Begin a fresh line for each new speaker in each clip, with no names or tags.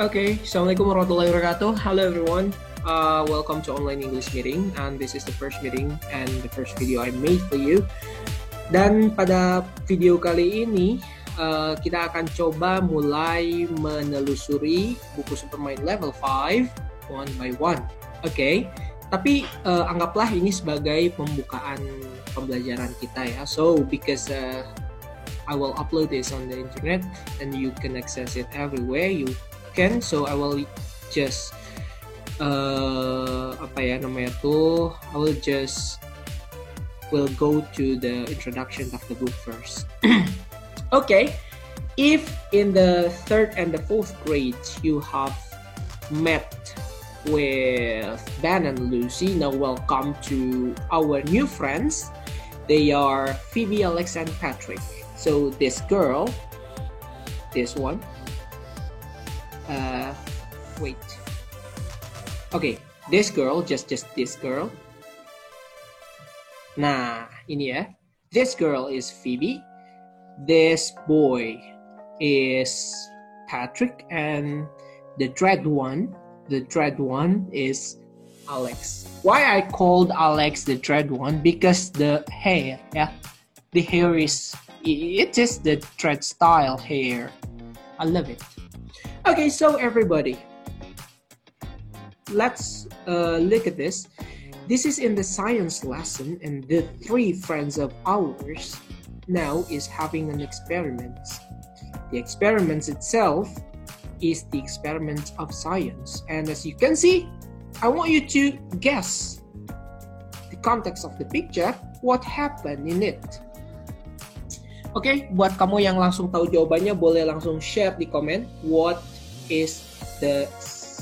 Okay, Assalamualaikum warahmatullahi wabarakatuh. Hello everyone. Welcome to online English meeting, and this is the first meeting and the first video I made for you. Dan pada video kali ini kita akan coba mulai menelusuri buku Supermind level 5 one by one. Okay, tapi anggaplah ini sebagai pembukaan pembelajaran kita ya. So because I will upload this on the internet and you can access it everywhere you can, so I will just I will go to the introduction of the book first. Okay, if in the third and the fourth grade you have met with Ben and Lucy, now welcome to our new friends. They are Phoebe, Alex, and Patrick. So this girl, this one, wait. Okay, this girl, just this girl. Nah, ini ya. This girl is Phoebe. This boy is Patrick, and the dread one is Alex. Why I called Alex the dread one? Because the hair, yeah, the hair is the dread style hair. I love it. Okay, so everybody, let's look at this. This is in the science lesson, and the three friends of ours now is having an experiment. The experiment itself is the experiment of science, and as you can see, I want you to guess the context of the picture, what happened in it. Okay, buat kamu yang langsung tahu jawabannya, boleh langsung share di komen what is the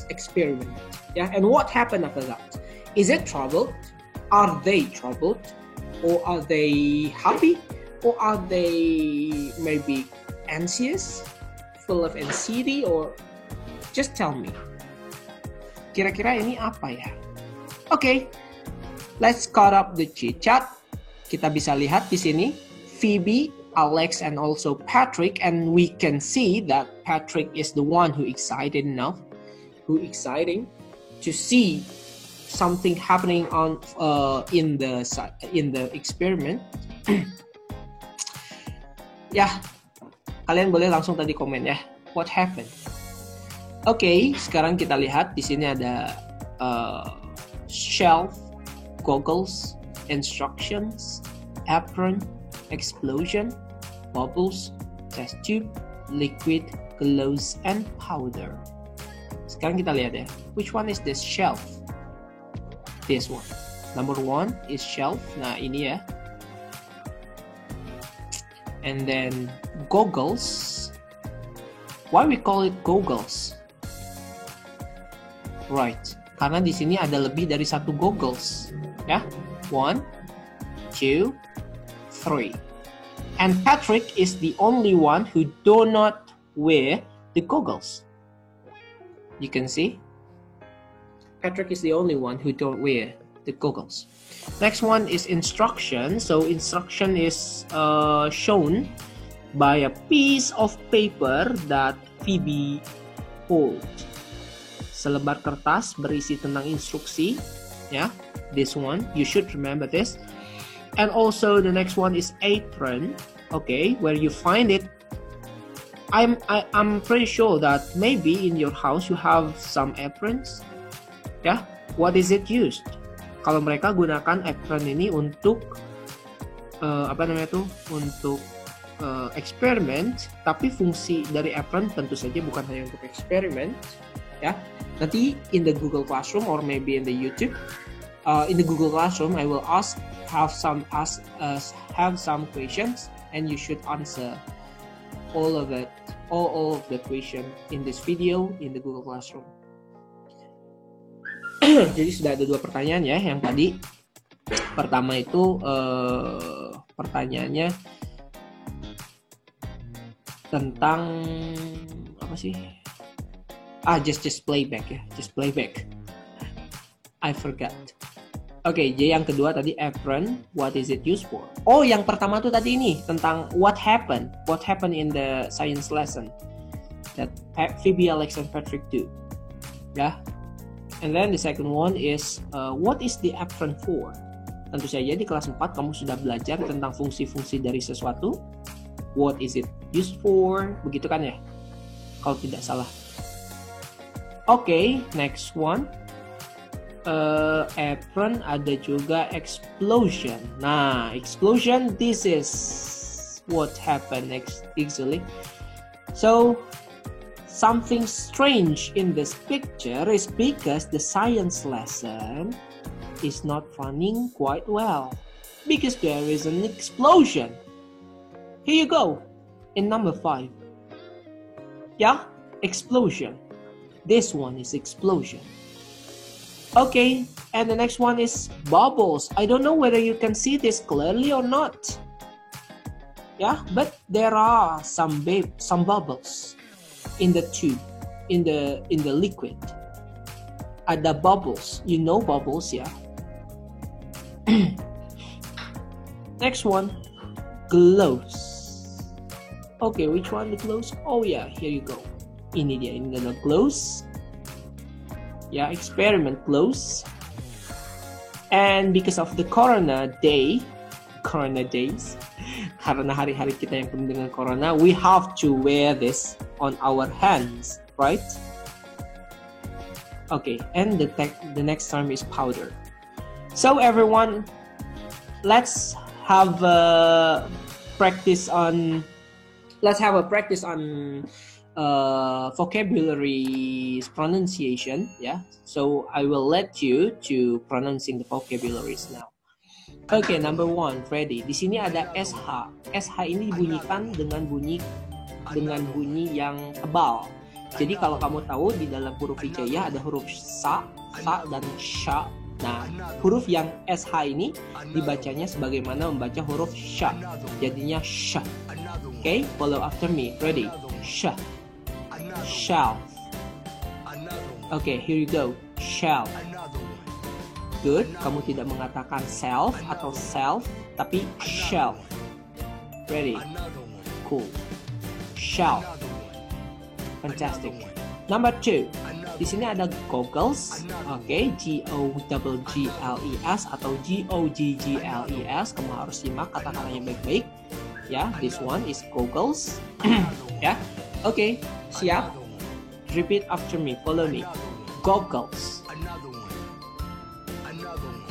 experiment. Yeah, and what happened after that? Is it troubled? Are they troubled? Or are they happy? Or are they maybe anxious? Full of anxiety? Or just tell me. Kira-kira ini apa ya? Okay, let's cut up the chit-chat. Kita bisa lihat di sini Phoebe, Alex, and also Patrick, and we can see that Patrick is the one who exciting to see something happening on in the experiment. Ya, kalian boleh langsung tadi komen ya, what happened? Okay, sekarang kita lihat di sini ada shelf, goggles, instructions, apron, explosion, bubbles, test tube, liquid, gloves, and powder. Sekarang kita lihat ya, which one is this shelf? This one. Number one is shelf. Nah ini ya. And then goggles. Why we call it goggles? Right, karena di sini ada lebih dari satu goggles. Ya, 1, 2, 3. And Patrick is the only one who do not wear the goggles. You can see Patrick is the only one who don't wear the goggles. Next one is instruction. So instruction is shown by a piece of paper that Phoebe hold. Selebar kertas berisi tentang instruksi. Yeah, this one you should remember this. And also the next one is apron. Okay, where you find it. I'm pretty sure that maybe in your house you have some aprons. Ya, what is it used? Kalau mereka gunakan apron ini untuk untuk eksperimen, tapi fungsi dari apron tentu saja bukan hanya untuk eksperimen. Ya, nanti in the Google Classroom or maybe in the YouTube. In the Google Classroom, I will have some questions, and you should answer all of the question in this video in the Google Classroom. Jadi sudah ada 2 pertanyaan ya. Yang tadi pertama itu pertanyaannya tentang apa sih? Just playback ya, just playback. I forgot. Oke, jadi yang kedua tadi apron, what is it used for? Oh, yang pertama tuh tadi ini tentang what happened in the science lesson. that Phoebe, Alex, and Patrick do. Yeah. And then the second one is what is the apron for? Tentu saja di kelas 4 kamu sudah belajar tentang fungsi-fungsi dari sesuatu. What is it used for? Begitu kan ya? Kalau tidak salah. Okay, next one. Apron, ada juga explosion. Nah, explosion, this is what happened actually. So, something strange in this picture is because the science lesson is not running quite well because there is an explosion. Here you go in number 5. Yeah, explosion. This one is explosion. Okay, and the next one is bubbles. I don't know whether you can see this clearly or not. Yeah, but there are some bubbles in the tube, in the liquid. Ada bubbles. You know bubbles, yeah. Next one, glows. Okay, which one the glows? Oh yeah, here you go. Ini dia, ini adalah glows. Yeah, experiment glows. And because of the corona days, karena hari-hari kita yang penuh dengan corona, we have to wear this on our hands, right? Okay, and the next term is powder. So everyone, let's have a practice on vocabulary pronunciation. Yeah, so I will let you to pronouncing the vocabularies now. Okay, number 1, Freddy. Di sini ada SH. SH ini dibunyikan dengan bunyi yang tebal. Jadi kalau kamu tahu di dalam huruf hijaiyah ada huruf sa dan sha. Nah, huruf yang SH ini dibacanya sebagaimana membaca huruf sha. Jadinya sha. Okay, follow after me. Ready? Sha. Shelf. Okay, here you go. Shelf. Good. Kamu tidak mengatakan self atau self, tapi shelf. Ready? Cool. Shelf. Fantastic. Number 2. Di sini ada goggles. Okay, G-O-G-G-L-E-S atau G-O-G-G-L-E-S. Kamu harus simak kata-katanya baik-baik. Ya, this one is goggles. Ya, okay, siap. Repeat after me. Follow me. Goggles.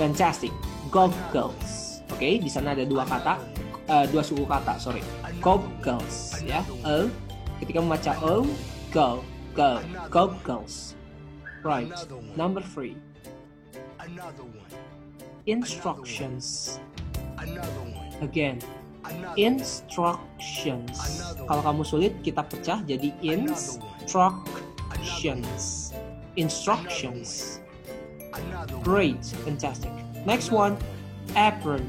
Fantastic. Goggles. Okay, di sana ada dua suku kata. Sorry. Goggles. Ya. Ketika membaca O, go. Goggles. Right. Number 3. Instructions. Again. Instructions. Kalau kamu sulit, kita pecah jadi instructions. Instructions. Great. Fantastic. Next one. Apron.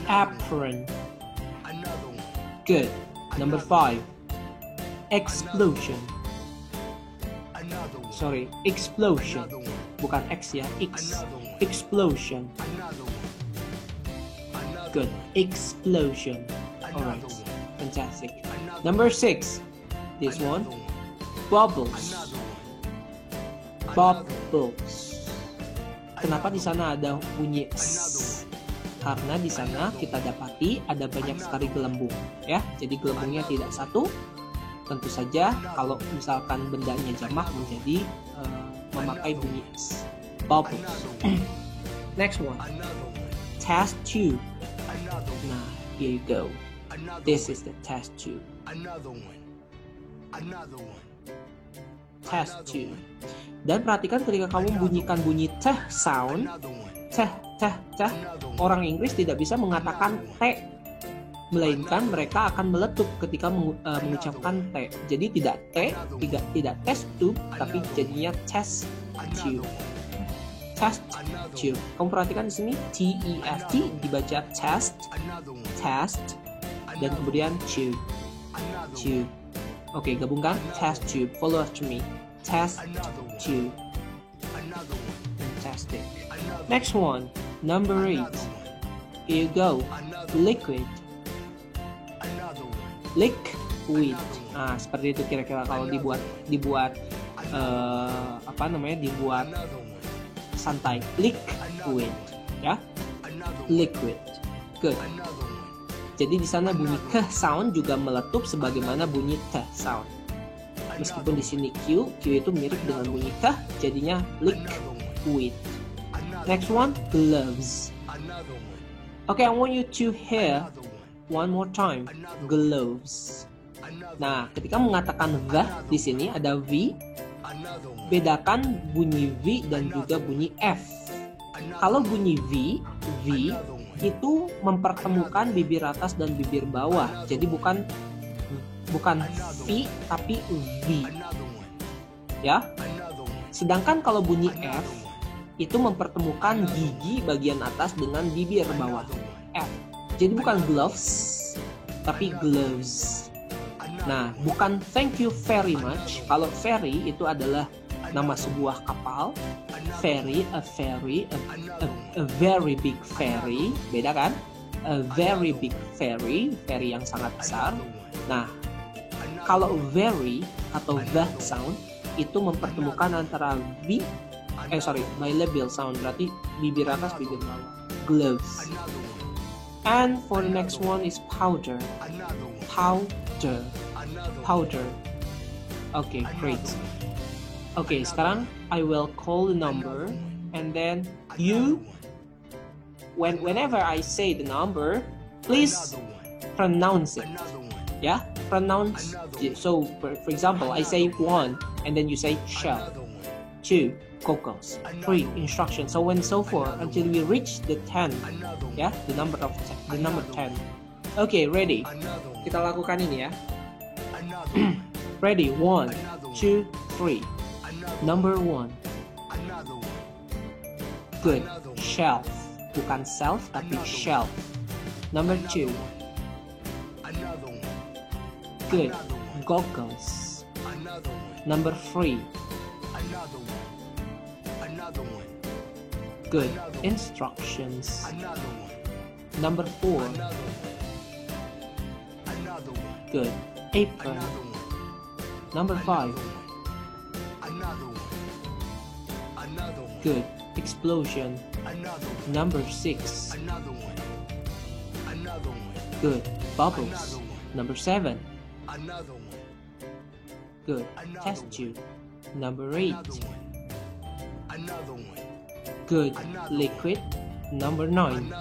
Apron. Good. Number 5. Explosion. Sorry, explosion. Bukan X ya, X. Explosion. Good. Explosion. Alright. Fantastic. Number 6. This one. Bubbles. Bubbles. Kenapa di sana ada bunyi S? Karena di sana kita dapati ada banyak sekali gelembung, ya. Jadi gelembungnya tidak satu. Tentu saja kalau misalkan bendanya jamak menjadi memakai bunyi S. Bubbles. Next one. Test tube. Nah, here you go. This is the test tube. Test tube. Dan perhatikan ketika kamu bunyikan bunyi teh sound, teh, orang Inggris tidak bisa mengatakan T, melainkan mereka akan meletup ketika mengucapkan T. Jadi tidak T, tidak test tube, tapi jadinya test tube. Test tube. Kamu perhatikan di sini T-E-S-T dibaca test, dan kemudian tube. Oke, gabungkan test tube. Follow after me. Test tube. Fantastic. Next one, number 8. Here you go. Liquid. with. Nah, seperti itu kira-kira kalau dibuat dibuat santai. Liquid, ya. Liquid. Good. Jadi di sana bunyi k sound juga meletup sebagaimana bunyi t sound. Meskipun di sini q itu mirip dengan bunyi k, jadinya liquid. Next one, gloves. Okay, I want you to hear one more time. Gloves. Nah, ketika mengatakan the di sini ada v, bedakan bunyi v dan juga bunyi f. Kalau bunyi v itu mempertemukan bibir atas dan bibir bawah. Jadi bukan v tapi v. Ya. Sedangkan kalau bunyi f itu mempertemukan gigi bagian atas dengan bibir bawah. F. Jadi bukan gloves tapi gloves. Nah, bukan thank you very much. Kalau ferry itu adalah nama sebuah kapal. Ferry, a very big ferry. Beda kan? A very big ferry yang sangat besar. Nah, kalau very atau the sound itu mempertemukan antara bilabial sound, berarti bibir atas, bibir bawah. Gloves. And for the next one is powder. Powder. Okay, great. Okay, sekarang I will call the number and then you, whenever I say the number, please pronounce it. Yeah, pronounce. So, for example, I say 1 and then you say shell. 2, goggles. 3, instructions. So on and so forth until we reach the 10. Yeah, the number 10. Okay, ready? Kita lakukan ini ya. Ready? 1, 2, 3. Number 1. Good. Shelf. Bukan self tapi shelf. Number 2. Good. Goggles. Number 3. Good. Instructions. Number 4. Good. Apron. Number 5. Good. Explosion. Number 6. Good. Bubbles. Number 7. Good. Test tube. Number 8. Good. Liquid. Number 9.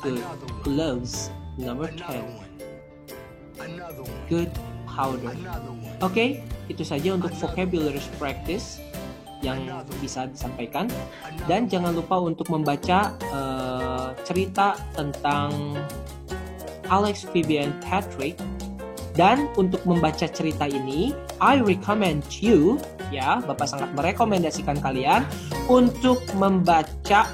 Good. Gloves. Number 10. Good. Powder. Oke, itu saja untuk vocabulary practice yang bisa disampaikan. Dan jangan lupa untuk membaca cerita tentang Alex, Phoebe, and Patrick. Dan untuk membaca cerita ini, I recommend you, ya, Bapak sangat merekomendasikan kalian untuk membaca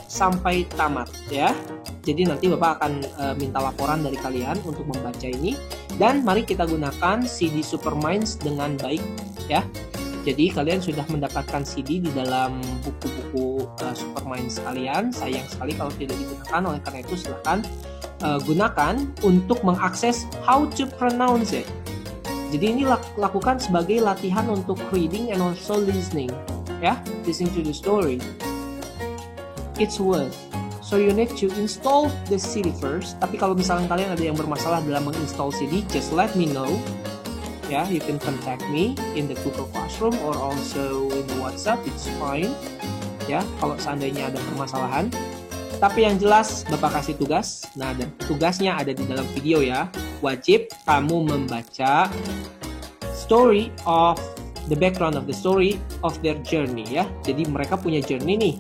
sampai tamat, ya. Jadi nanti Bapak akan minta laporan dari kalian untuk membaca ini. Dan mari kita gunakan CD Superminds dengan baik, ya. Jadi kalian sudah mendapatkan CD di dalam buku-buku Superminds kalian. Sayang sekali kalau tidak digunakan, oleh karena itu silakan gunakan untuk mengakses how to pronounce it. Jadi ini lakukan sebagai latihan untuk reading and also listening, ya. Listening to the story. It's worth. So you need to install the CD first. Tapi kalau misalnya kalian ada yang bermasalah dalam menginstall CD, just let me know. Ya, you can contact me in the Google Classroom or also in the WhatsApp. It's fine. Ya, kalau seandainya ada permasalahan. Tapi yang jelas Bapak kasih tugas. Nah, dan tugasnya ada di dalam video ya. Wajib kamu membaca story of the background of the story of their journey ya. Jadi mereka punya journey nih.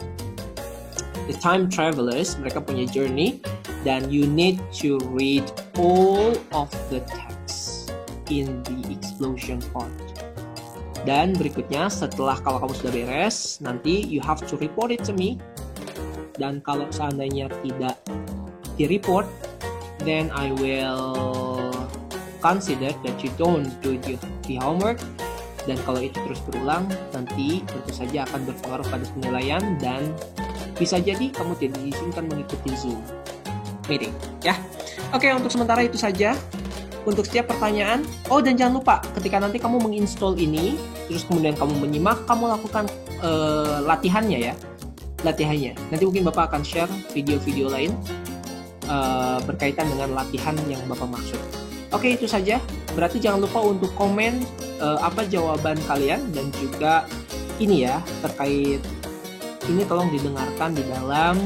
The time travelers, mereka punya journey, dan you need to read all of the text in the explosion part. Dan berikutnya setelah kalau kamu sudah beres, nanti you have to report it to me. Dan kalau seandainya tidak di-report, then I will consider that you don't do the homework. Dan kalau itu terus berulang, nanti tentu saja akan berpengaruh pada penilaian dan bisa jadi kamu tidak diizinkan mengikuti Zoom meeting, ya. Oke, untuk sementara itu saja. untuk setiap pertanyaan. Oh, dan jangan lupa ketika nanti kamu menginstall ini, terus kemudian kamu menyimak, kamu lakukan latihannya ya. Latihannya. Nanti mungkin Bapak akan share video-video lain berkaitan dengan latihan yang Bapak maksud. Oke, itu saja. Berarti jangan lupa untuk komen apa jawaban kalian, dan juga ini ya, terkait ini tolong didengarkan di dalam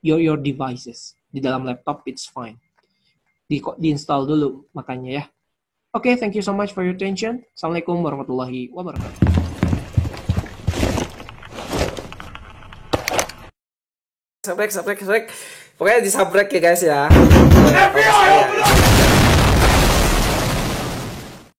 your devices. Di dalam laptop it's fine. Diinstal dulu makanya ya. Oke, thank you so much for your attention. Assalamualaikum warahmatullahi wabarakatuh. Sabrek. Pokoknya disabrek ya guys ya.